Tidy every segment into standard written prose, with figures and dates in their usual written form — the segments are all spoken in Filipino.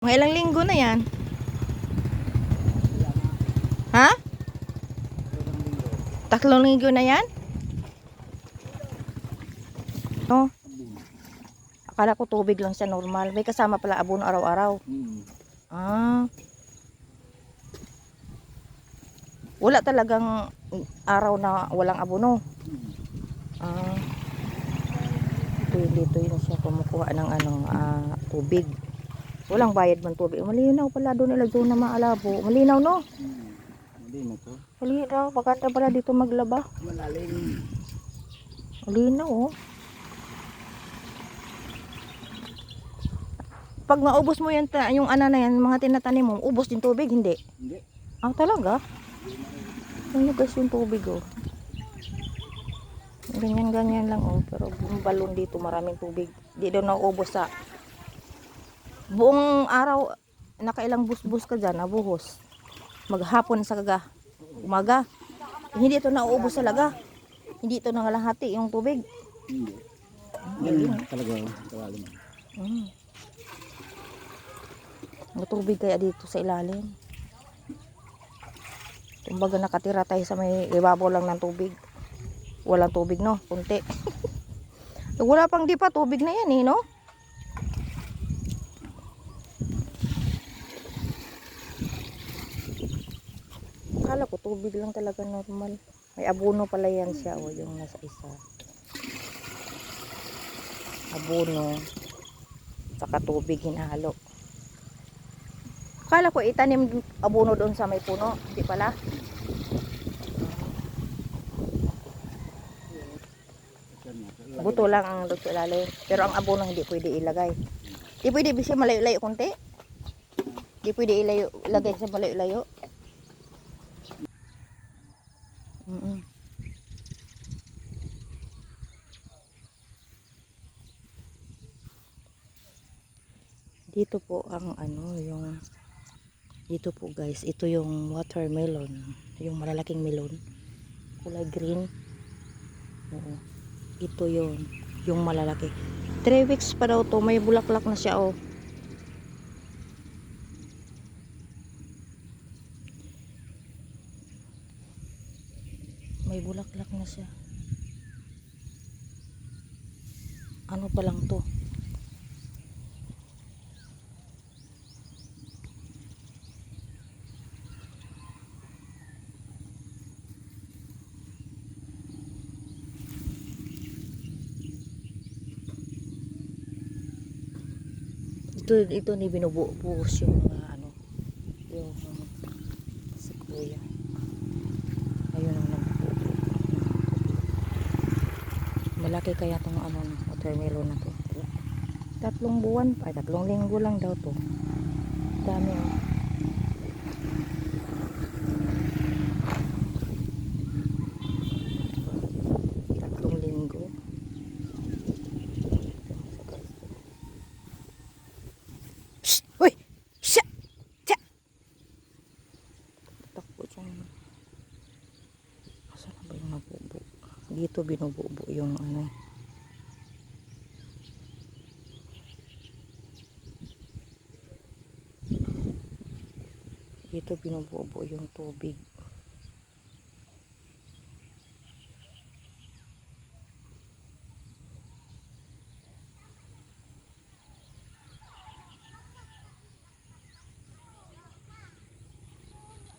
Mga ilang linggo na yan. Ha? 3 linggo na yan? No? Akala ko tubig lang siya normal. May kasama pala abono araw-araw. Ah. Wala talagang araw na walang abono. Ah. Dito yun siya kumukuha ng tubig. Walang bayad man tubig. Malinaw pala doon nila doon na maalabo. Malinaw no? Malinaw to. Malinaw. Maganda pala dito maglaba. Malalim. Malinaw oh. Pag maubos mo yan, yung na yan, mga tinatanim mo, ubos din tubig, hindi? Hindi. Ah, talaga? Ano guys yung tubig oh. Ganyan-ganyan lang oh. Pero yung balon dito maraming tubig. Di daw nauubos sa buong araw. Nakailang bus-bus ka dyan, nabuhos. Maghapon sa umaga. Hindi ito nauubos talaga. Hindi ito nangalahati yung tubig. Hindi. Ganun talaga kawalim. May tubig kaya dito sa ilalim. Kumbaga nakatira tayo sa may ibabaw lang ng tubig. Walang tubig no, kunti. Wala pang di pa tubig na yan eh no. Akala ko tubig lang talaga normal. May abono pala yan siya o yung nasa isa. Abono saka tubig hinahalo. Akala ko itanim abono doon sa may puno, hindi pala. Buto lang ang doon sa ilalim. Pero ang abono hindi pwede ilagay. Hindi pwede bisa malayo-layo konti. Hindi pwede ilagay sa malayo-layo. Dito po ang yung dito po guys, ito yung watermelon, yung malalaking melon, kulay green. Oo. Ito yung malalaki. 3 weeks pa daw to, may bulaklak na siya oh. May bulaklak na siya. Ano pa lang to? Ito ni binubuhos yung yung si kuya. Ayun ang nagbubuo. Malaki kaya tong watermelon na to. 3 buwan pa, 3 linggo lang daw to. Dami oh. Uy! Siya! Siya! Takbo dyan. Asan na ba yung nabubo? Dito binububo yung dito binububo yung tubig.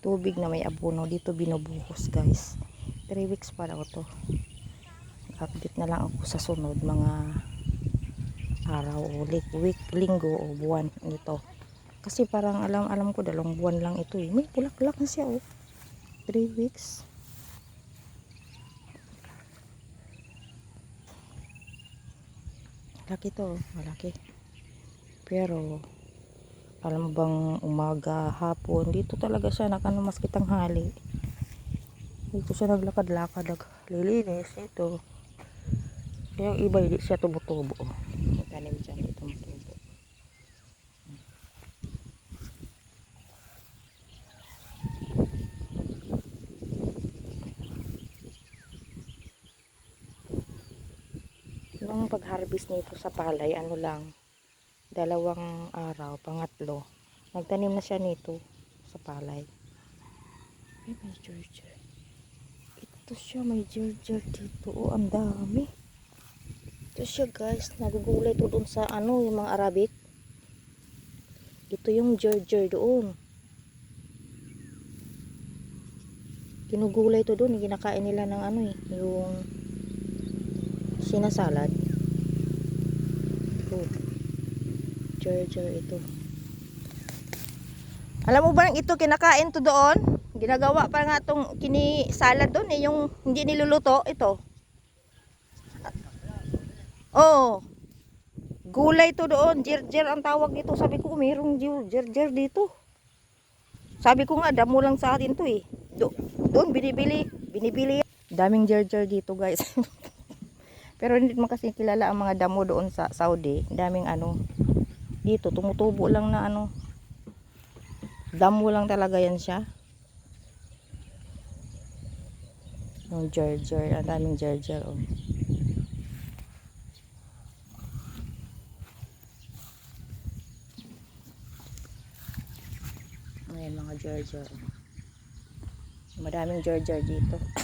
Tubig na may abono dito binubuhos guys. 3 weeks pa daw to. Update na lang ako sa sunod mga araw o week, linggo o buwan nito. Kasi parang alam ko 2 buwan lang ito eh. May bulaklak na siya oh. 3 weeks. Malaki to, malaki. Pero alam mo bang umaga, hapon, dito talaga siya mas kitang hali. Dito siya naglakad-lakad, naglilinis ito. Yung iba hindi siya tubo-tubo. Tanim dyan, ito matubo. Yung pag-harvest nito sa palay, lang, 2 araw, pangatlo, nagtanim na siya nito sa palay. Ay, may Georgia. Ito siya, may Georgia dito. Oh, ang dami. Ito siya guys, nagugulay to doon sa ano, yung mga Arabic. Ito yung Georgia doon. Ginugulay to doon, ginakain nila ng ano eh, yung sinasalad. Ito. Georgia ito. Alam mo ba ito kinakain to doon? Ginagawa pa nga tong kini-salad doon eh, yung hindi niluluto, ito. Oh. Gulay to doon, Gerger ang tawag dito. Sabi ko, mayroong Gerger dito. Sabi ko nga, damo lang sa atin to eh. Doon binibili. Daming Gerger dito guys. Pero hindi man kasi kilala ang mga damo doon sa Saudi. Daming ano. Dito, tumutubo lang na ano. Damo lang talaga yan siya. Yung Gerger, ang daming Gerger oh. Ayan mga Gerger. Madaming Gerger dito.